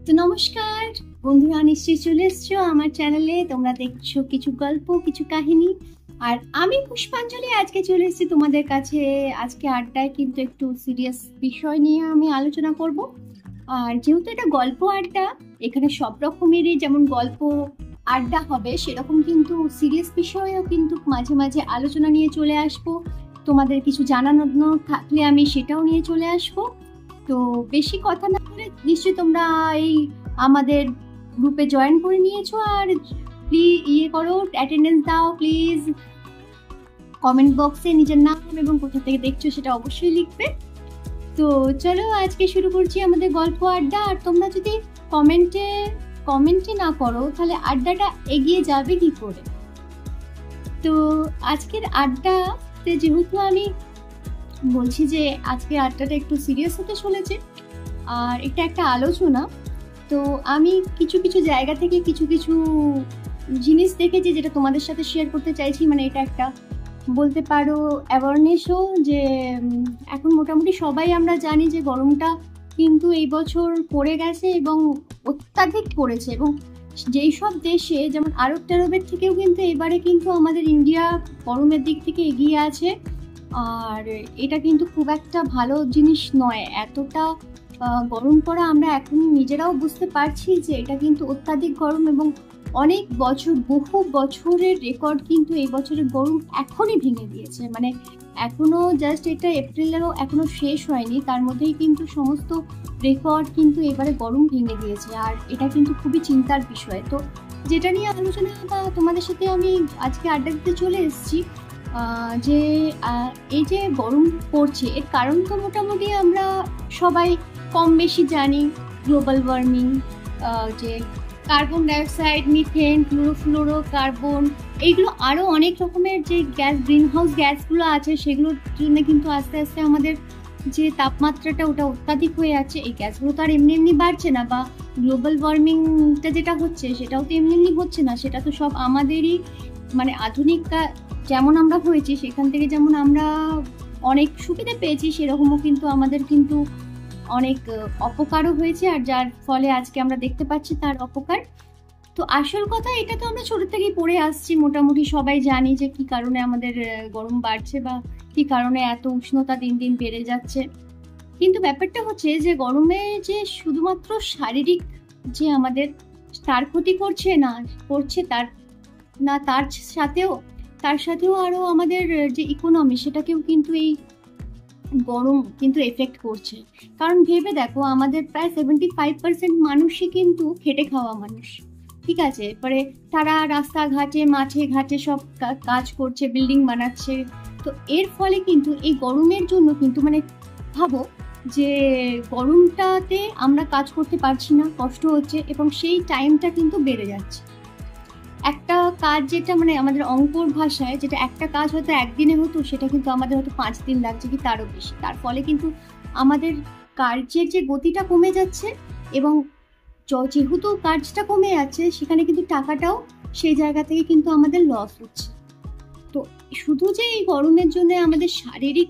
তো নমস্কার বন্ধুরা, নিশ্চয়ই চলে এসছো আমার চ্যানেলে। তোমরা দেখছো কিছু গল্প, কিছু কাহিনী, আর আমি পুষ্পাঞ্জলি আজকে চলে এসেছি তোমাদের কাছে। আজকে আড্ডায় কিন্তু একটু সিরিয়াস বিষয় নিয়ে আমি আলোচনা করব। আর যেহেতু এটা গল্প আড্ডা, এখানে সব রকমেরই যেমন গল্প আড্ডা হবে, সেরকম কিন্তু সিরিয়াস বিষয়েও কিন্তু মাঝে মাঝে আলোচনা নিয়ে চলে আসবো। তোমাদের কিছু জানানো থাকলে আমি সেটাও নিয়ে চলে আসবো। তো বেশি কথা না বলে নিশ্চয়ই তোমরা এই আমাদের গ্রুপে জয়েন করে নিয়েছো, আর প্লিজ করো, অ্যাটেন্ডেন্স দাও প্লিজ। কমেন্ট বক্সে নিজের নাম এবং কোথা থেকে দেখছো সেটা অবশ্যই লিখবে। তো চলো আজকে শুরু করছি আমাদের গল্প আড্ডা। আর তোমরা যদি কমেন্টে না করো তাহলে আড্ডাটা এগিয়ে যাবে কি করে? তো আজকের আড্ডাতে যেহেতু আমি বলছি যে আজকে আড্ডাটা একটু সিরিয়াস হতে চলেছে, আর এটা একটা আলোচনা। তো আমি কিছু কিছু জায়গা থেকে কিছু কিছু জিনিস দেখেছি যেটা তোমাদের সাথে শেয়ার করতে চাইছি। মানে এটা একটা বলতে পারো অ্যাওয়ারনেসও, যে এখন মোটামুটি সবাই আমরা জানি যে গরমটা কিন্তু এই বছর পড়ে গেছে এবং অত্যাধিক পড়েছে। এবং যেই সব দেশে যেমন আরব টারবের থেকেও কিন্তু এবারে কিন্তু আমাদের ইন্ডিয়া গরমের দিক থেকে এগিয়ে আছে। আর এটা কিন্তু খুব একটা ভালো জিনিস নয়, এতটা গরম পড়া আমরা এখন নিজেরাও বুঝতে পারছি যে এটা কিন্তু অত্যাধিক গরম। এবং অনেক বছর, বহু বছরের রেকর্ড কিন্তু এই বছরের গরম এখনই ভেঙে দিয়েছে। মানে এখনো জাস্ট এটা এপ্রিলেরও এখনো শেষ হয়নি, তার মধ্যেই কিন্তু সমস্ত রেকর্ড কিন্তু এবারে গরম ভেঙে দিয়েছে। আর এটা কিন্তু খুবই চিন্তার বিষয়। তো যেটা নিয়ে আলোচনা তোমাদের সাথে আমি আজকে আড্ডা দিতে চলে এসেছি, যে এই যে গরম পড়ছে এর কারণ তো মোটামুটি আমরা সবাই কম বেশি জানি। গ্লোবাল ওয়ার্মিং, যে carbon dioxide, methane, chlorofluoro carbon, এইগুলো আরও অনেক রকমের যে গ্যাস, গ্রিন হাউস গ্যাসগুলো আছে, সেগুলোর জন্য কিন্তু আস্তে আস্তে আমাদের যে তাপমাত্রাটা ওটা অত্যাধিক হয়ে যাচ্ছে। এই গ্যাসগুলো তো আর এমনি এমনি বাড়ছে না, বা গ্লোবাল ওয়ার্মিংটা যেটা হচ্ছে সেটাও তো এমনি এমনি হচ্ছে না। সেটা তো সব আমাদেরই, মানে আধুনিক যেমন আমরা হয়েছি সেখান থেকে যেমন আমরা অনেক সুবিধা পেয়েছি, সেরকমও কিন্তু আমাদের কিন্তু অনেক অপকারও হয়েছে, আর যার ফলে আজকে আমরা দেখতে পাচ্ছি তার অপকার। তো আসল কথা, এটা তো আমরা ছোট থেকেই পড়ে আসছি, মোটামুটি সবাই জানি যে কি কারণে আমাদের গরম বাড়ছে বা কি কারণে এত উষ্ণতা দিন দিন বেড়ে যাচ্ছে। কিন্তু ব্যাপারটা হচ্ছে যে গরমে যে শুধুমাত্র শারীরিক যে আমাদের তার ক্ষতি করছে না, তার সাথেও আরো আমাদের যে ইকোনমি, সেটাকেও কিন্তু এই গরম কিন্তু এফেক্ট করছে। কারণ ভেবে দেখো, আমাদের প্রায় 75% মানুষই কিন্তু খেটে খাওয়া মানুষ, ঠিক আছে? এরপরে তারা রাস্তাঘাটে, মাঠে ঘাটে সব কাজ করছে, বিল্ডিং বানাচ্ছে। তো এর ফলে কিন্তু এই গরমের জন্য কিন্তু, মানে ভাবো যে গরমটাতে আমরা কাজ করতে পারছি না, কষ্ট হচ্ছে, এবং সেই টাইমটা কিন্তু বেড়ে যাচ্ছে। একটা কাজ যেটা মানে আমাদের অঙ্কর ভাষায় যেটা একটা কাজ হয়তো একদিনে হতো, সেটা কিন্তু আমাদের হয়তো 5 দিন লাগছে কি তারও বেশি। তার ফলে কিন্তু আমাদের কার্যের যে গতিটা কমে যাচ্ছে, এবং যেহেতু কাজটা কমে যাচ্ছে সেখানে কিন্তু টাকাটাও সেই জায়গা থেকে কিন্তু আমাদের লস হচ্ছে। তো শুধু যে এই গরমের জন্য আমাদের শারীরিক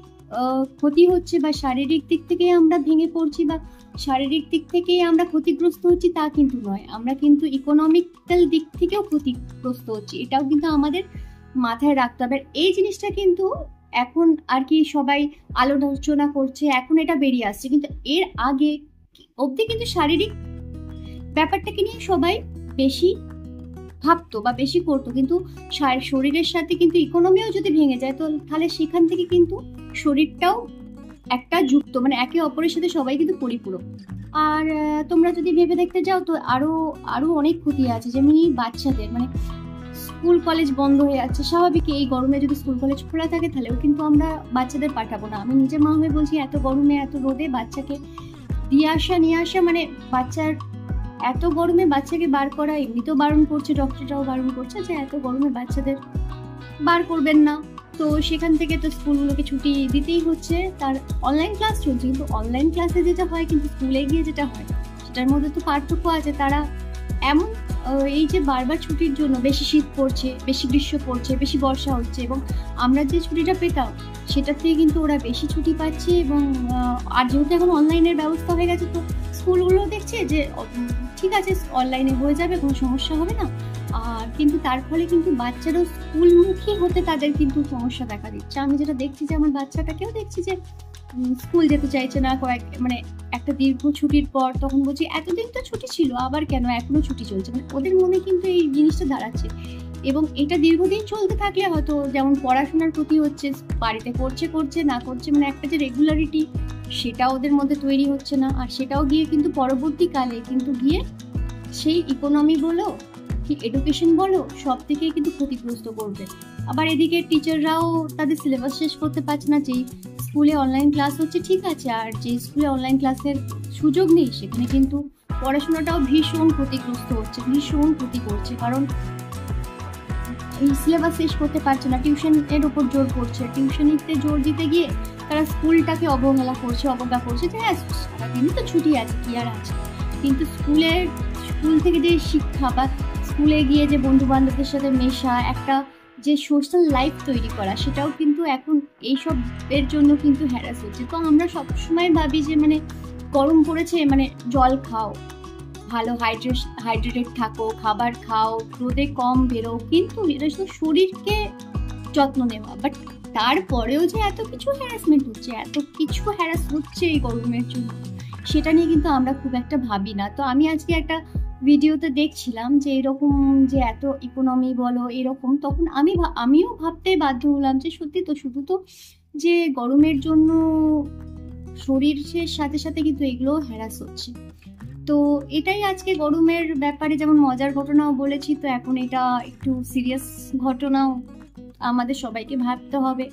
ক্ষতি হচ্ছে বা শারীরিক দিক থেকে আমরা ভেঙে পড়ছি বা শারীরিক দিক থেকে আমরা ক্ষতিগ্রস্ত হচ্ছি তা কিন্তু নয়, আমরা কিন্তু ইকোনমিক্যাল দিক থেকেও ক্ষতিগ্রস্ত হচ্ছি। এটাও কিন্তু আমাদের মাথায় রাখতে হবে। এই জিনিসটা কিন্তু এখন আর কি সবাই আলোচনা করছে, এখন এটা বেরিয়ে আসছে, কিন্তু এর আগে অবধি কিন্তু শারীরিক ব্যাপারটাকে নিয়ে সবাই বেশি ভাবতো বা বেশি করতো। কিন্তু শরীরের সাথে কিন্তু ইকোনমিও যদি ভেঙে যায়, তো তাহলে সেখান থেকে কিন্তু শরীরটাও একটা যুক্ত, মানে একে অপরের সাথে সবাই কিন্তু পরিপূরক। আর তোমরা যদি ভেবে দেখতে যাও তো আরো অনেক ক্ষতি আছে। যেমনি বাচ্চাদের, মানে স্কুল কলেজ বন্ধ হয়ে যাচ্ছে, স্বাভাবিক এই গরমে যদি স্কুল কলেজ খোলা থাকে তাহলেও কিন্তু আমরা বাচ্চাদের পাঠাবো না। আমি নিজে মা হয়ে বলছি, এত গরমে এত রোদে বাচ্চাকে নিয়ে আসা, মানে বাচ্চার এত গরমে বাচ্চাকে বার করা এমনিতেও বারণ করছে, ডক্টররাও বারণ করছে যে এত গরমে বাচ্চাদের বার করবেন না। তো সেখান থেকে তো স্কুলগুলোকে ছুটি দিতেই হচ্ছে। তার অনলাইন ক্লাস চলছে, কিন্তু অনলাইন ক্লাসে যেটা হয় কিন্তু স্কুলে গিয়ে যেটা হয় সেটার মধ্যে তো পার্থক্য আছে। তারা এমন এই যে বারবার ছুটির জন্য, বেশি শীত পড়ছে, বেশি গ্রীষ্ম পড়ছে, বেশি বর্ষা হচ্ছে, এবং আমরা যে ছুটিটা পেতাম সেটার থেকে কিন্তু ওরা বেশি ছুটি পাচ্ছে। এবং আর যেহেতু এখন অনলাইনের ব্যবস্থা হয়ে গেছে, তো স্কুলগুলোতে দেখছে যে ঠিক আছে অনলাইনে হয়ে যাবে, কোনো সমস্যা হবে না, আর কিন্তু তার ফলে কিন্তু বাচ্চারাও স্কুলমুখী হতে তাদের কিন্তু সমস্যা দেখা দিচ্ছে। আমি যেটা দেখছি যে আমার বাচ্চাটাকেও দেখছি যে স্কুল যেতে চাইছে না, মানে একটা দীর্ঘ ছুটির পর তখন বলছি এতদিন তো ছুটি ছিল, আবার কেন এখনো ছুটি চলছে, মানে ওদের মনে কিন্তু এই জিনিসটা দাঁড়াচ্ছে। এবং এটা দীর্ঘদিন চলতে থাকলে হয়তো যেমন পড়াশোনার প্রতি হচ্ছে, বাড়িতে করছে না করছে, মানে একটা যে রেগুলারিটি সেটা ওদের মধ্যে তৈরি হচ্ছে না, আর সেটাও গিয়ে কিন্তু পরবর্তীকালে কিন্তু গিয়ে সেই ইকোনমি বলো কি এডুকেশন বলো সব থেকে কিন্তু ক্ষতিগ্রস্ত করবে। আবার এদিকে টিচাররাও তাদের সিলেবাস শেষ করতে পারছে না। যেই স্কুলে অনলাইন ক্লাস হচ্ছে ঠিক আছে, আর যে স্কুলে অনলাইন ক্লাসের সুযোগ নেই সেখানে কিন্তু পড়াশোনাটাও ভীষণ ক্ষতিগ্রস্ত হচ্ছে, ভীষণ ক্ষতি করছে, কারণ এই সিলেবাস শেষ করতে পারছে না, টিউশনের উপর জোর করছে, টিউশনিতে জোর দিতে গিয়ে তারা স্কুলটাকে অবজ্ঞা করছে যে হ্যাঁ সারাদিনই তো ছুটি আছে কি আর আছে। কিন্তু স্কুল থেকে যে শিক্ষা বা স্কুলে গিয়ে যে বন্ধু বান্ধবদের সাথে মেশা, একটা যে সোশ্যাল লাইফ তৈরি করা, সেটাও কিন্তু এখন এইসবের জন্য কিন্তু হ্যারাস হচ্ছে। তো আমরা সবসময় ভাবি যে মানে গরম পড়েছে মানে জল খাও, ভালো হাইড্রেটেড থাকো, খাবার খাও, রোদে কম বেরো, কিন্তু এটা শুধু শরীরকে যত্ন নেওয়া। বাট তারপরেও যে এত কিছু হ্যারাসমেন্ট হচ্ছে, এত কিছু হ্যারাস হচ্ছে এই গরমের জন্য, সেটা নিয়ে কিন্তু আমরা খুব একটা ভাবি না। তো আমি আজকে একটা ভিডিওতে দেখছিলাম যে এরকম যে এত ইকোনমি বলো এরকম, তখন আমিও ভাবতে বাধ্য হলাম যে সত্যি তো, শুধু তো যে গরমের জন্য শরীরের সাথে সাথে কিন্তু এগুলো হ্যারাস হচ্ছে। তো এটাই আজকে গরমের ব্যাপারে যেমন মজার ঘটনাও বলেছি, তো এখন এটা একটু সিরিয়াস ঘটনাও আমাদের সবাইকে ভাবতে হবে,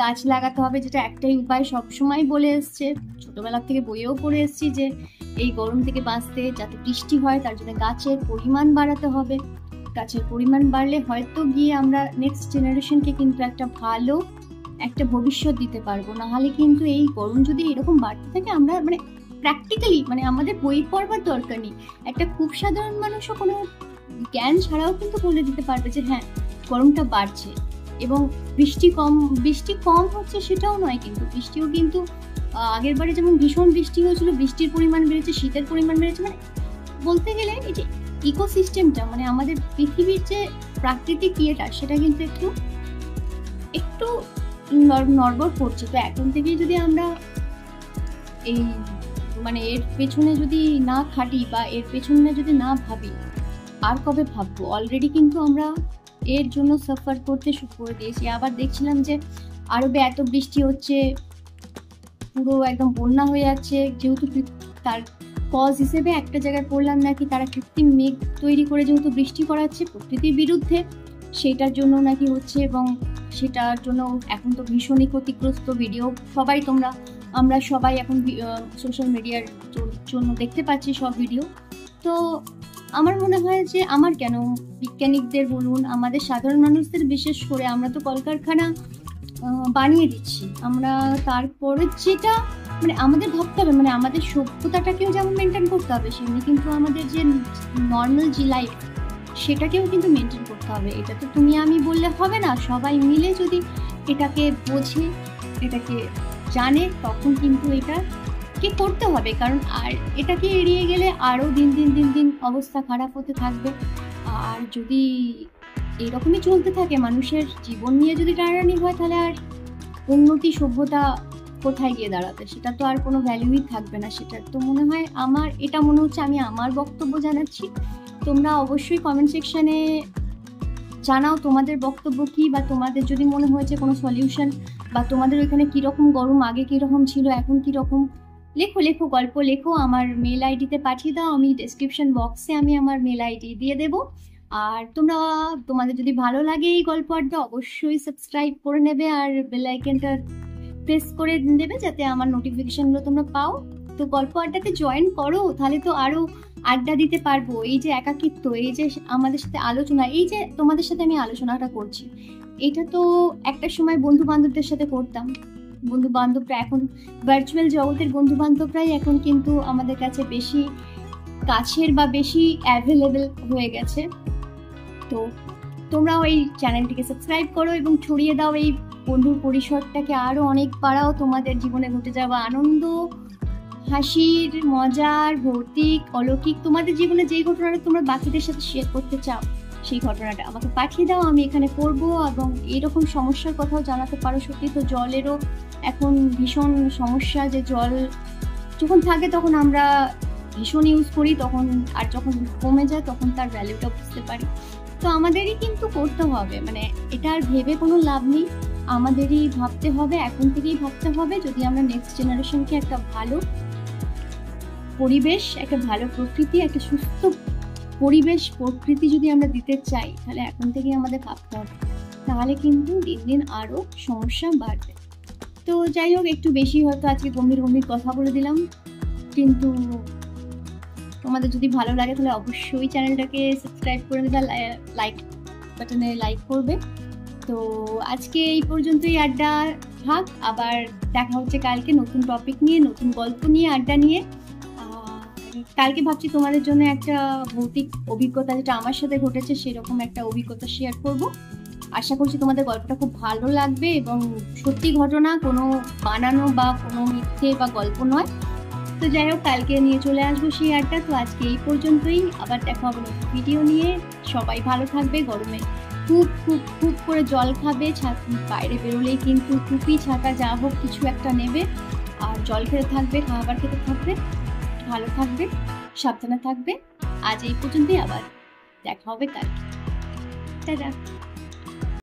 গাছ লাগাতে হবে, যেটা একটাই উপায় সবসময় বলে এসছে, ছোটবেলা থেকে বইয়েও পড়ে এসছি যে এই গরম থেকে বাঁচতে যাতে বৃষ্টি হয় তার জন্য গাছের পরিমাণ বাড়াতে হবে। গাছের পরিমাণ বাড়লে হয়তো গিয়ে আমরা নেক্সট জেনারেশনকে কিন্তু একটা ভালো একটা ভবিষ্যৎ দিতে পারবো। না হলে কিন্তু এই গরম যদি এরকম বাড়তে থাকে, আমরা মানে প্র্যাকটিক্যালি মানে আমাদের বই পড়বার দরকার নেই, একটা খুব সাধারণ মানুষও কোনো জ্ঞান ছাড়াও কিন্তু বলে দিতে পারবে যে হ্যাঁ গরমটা বাড়ছে। এবং বৃষ্টি কম হচ্ছে সেটাও নয়, কিন্তু বৃষ্টিও কিন্তু আগের বারে যেমন ভীষণ বৃষ্টি হয়েছিল, বৃষ্টির পরিমাণ বেড়েছে, শীতের পরিমাণ বেড়েছে, মানে বলতে গেলে এই যে ইকোসিস্টেমটা মানে আমাদের পৃথিবীর যে প্রাকৃতিক ইয়েটা সেটা কিন্তু একটু নড়বড় করছে। তো এখন থেকেই যদি আমরা এই মানে এর পেছনে যদি না খাটি বা এর পেছনে যদি না ভাবি, আর কবে ভাববো? অলরেডি কিন্তু আমরা এর জন্য সাফার করতে শুরু করে দিয়েছি। আবার দেখছিলাম যে আরবে এত বৃষ্টি হচ্ছে, পুরো একদম বন্যা হয়ে যাচ্ছে, যেহেতু তার কজ হিসেবে একটা জায়গায় পড়লাম নাকি তারা কৃত্রিম মেঘ তৈরি করে যেহেতু বৃষ্টি করাচ্ছে প্রকৃতির বিরুদ্ধে, সেটার জন্য নাকি হচ্ছে, এবং সেটার জন্য এখন তো ভীষণই ক্ষতিগ্রস্ত। ভিডিও আমরা সবাই এখন সোশ্যাল মিডিয়ার জন্য দেখতে পাচ্ছি সব ভিডিও। তো আমার মনে হয় যে আমার কেন, বিজ্ঞানিকদের বলুন, আমাদের সাধারণ মানুষদের বিশেষ করে, আমরা তো কলকারখানা বানিয়ে দিচ্ছি, আমরা তারপরে যেটা মানে আমাদের ভাবতে হবে, মানে আমাদের সভ্যতাটাকেও যেমন মেনটেন করতে হবে, সেমনি কিন্তু আমাদের যে নর্মাল যে লাইফ সেটাকেও কিন্তু মেনটেন করতে হবে। এটা তো তুমি আমি বললে হবে না, সবাই মিলে যদি এটাকে বোঝে, এটাকে জানে, তখন কিন্তু এটাকে করতে হবে। কারণ আর এটাকে এড়িয়ে গেলে আরও দিন দিন অবস্থা খারাপ হতে থাকবে। আর যদি এরকমই চলতে থাকে, মানুষের জীবন নিয়ে যদি টানাটানি হয়, তাহলে আর উন্নতি সভ্যতা কোথায় গিয়ে দাঁড়াবে? সেটা তো আর কোনো ভ্যালুই থাকবে না। সেটার তো মনে হয়, আমার এটা মনে হচ্ছে, আমি আমার বক্তব্য জানাচ্ছি, তোমরা অবশ্যই কমেন্ট সেকশনে জানাও তোমাদের বক্তব্য কি, বা তোমাদের যদি মনে হয়েছে কোনো সলিউশন, বা তোমাদের ওইখানে কীরকম গরম, আগে কীরকম ছিল, এখন কীরকম, লেখো গল্প লেখো, আমার মেল আইডিতে পাঠিয়ে দাও, আমি ডেসক্রিপশন বক্সে আমি আমার মেল আইডি দিয়ে দেবো। আর তোমাদের যদি ভালো লাগে এই গল্প আড্ডা, অবশ্যই সাবস্ক্রাইব করে নেবে আর বেল আইকনটা প্রেস করে দেবে যাতে আমার নোটিফিকেশনগুলো তোমরা পাও। তো গল্প আড্ডাতে জয়েন করো, তাহলে তো আরো আড্ডা দিতে পারবো। এই যে একাকিত্ব, এই যে আমাদের সাথে আলোচনা, এই যে তোমাদের সাথে আমি আলোচনাটা করছি, এটা তো একটা সময় বন্ধু বান্ধবদের সাথে করতাম। বন্ধু বান্ধবরা এখন ভার্চুয়াল জগতের বন্ধু বান্ধবরাই এখন কিন্তু আমাদের কাছে বেশি কাছের বা বেশি অ্যাভেলেবেল হয়ে গেছে। তো তোমরাও এই চ্যানেলটিকে সাবস্ক্রাইব করো এবং ছড়িয়ে দাও এই বন্ধুর পরিসরটাকে, আরো অনেক বাড়াও। তোমাদের জীবনে ঘটে যাওয়া আনন্দ, হাসির, মজার, ভৌতিক, অলৌকিক তোমাদের জীবনে যেই ঘটনাটা তোমরা বাকিদের সাথে শেয়ার করতে চাও সেই ঘটনাটা আমাকে পাঠিয়ে দাও, আমি এখানে পড়বো। এবং এরকম সমস্যার কথাও জানাতে পারো। সত্যি তো জলেরও এখন ভীষণ সমস্যা, যে জল যখন থাকে তখন আমরা ভীষণ ইউজ করি, তখন আর যখন কমে যায় তখন তার ভ্যালুটা বুঝতে পারি। তো আমাদেরই কিন্তু করতে হবে, মানে এটা আর ভেবে কোনো লাভ নেই, আমাদেরই ভাবতে হবে, এখন থেকেই ভাবতে হবে। যদি আমরা নেক্সট জেনারেশনকে একটা ভালো পরিবেশ, একটা ভালো প্রকৃতি, একটা সুস্থ পরিবেশ প্রকৃতি যদি আমরা দিতে চাই, তাহলে এখন থেকেই আমাদের ভাবতে হবে, তাহলে কিন্তু দিন দিন আরো সমস্যা বাড়বে। তো যাই হোক, একটু বেশি হয়তো আজকে গম্ভীর গম্ভীর কথা বলে দিলাম, কিন্তু তোমাদের যদি ভালো লাগে তাহলে অবশ্যই চ্যানেলটাকে সাবস্ক্রাইব করে দেবে, লাইক বাটনে লাইক করবে। তো আজকে এই পর্যন্তই আড্ডা থাক, আবার দেখা হচ্ছে কালকে নতুন টপিক নিয়ে, নতুন গল্প নিয়ে, আড্ডা নিয়ে। কালকে ভাবছি তোমাদের জন্য একটা ভৌতিক অভিজ্ঞতা, যেটা আমার সাথে ঘটেছে সেরকম একটা অভিজ্ঞতা শেয়ার করব। আশা করছি তোমাদের গল্পটা খুব ভালো লাগবে এবং সত্যি ঘটনা, কোনো বানানো বা কোনো মিথ্যে বা গল্প নয়। তো যাই হোক, কালকে নিয়ে চলে আসবো সেই আড্ডা। তো আজকে এই পর্যন্তই, আবার দেখা হবে নতুন ভিডিও নিয়ে। সবাই ভালো থাকবে, গরমে খুব খুব খুব করে জল খাবে, বাইরে বেরোলেই কিন্তু টুপি ছাতা যা হোক কিছু একটা নেবে, আর জল খেতে থাকবে, খাবার খেতে থাকবে, ভালো থাকবে, সাবধানে থাকবে। আজ এই পর্যন্তই, আবার দেখা হবে কালকে। টাটা।